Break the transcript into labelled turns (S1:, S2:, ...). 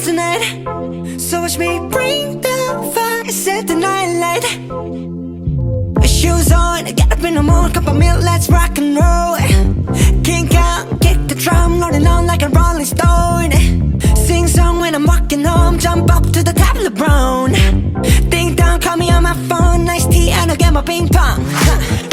S1: dance tonight. So watch me bring the fire, set the night light. Shoes on, get up in the mood, cup of milk, let's rock and roll. Kink out, kick the drum, rolling on like a rolling stone. Sing song when I'm walking home, jump up to the top of the brown. Ding dong, call me on my phone, nice tea and I'll get my ping pong.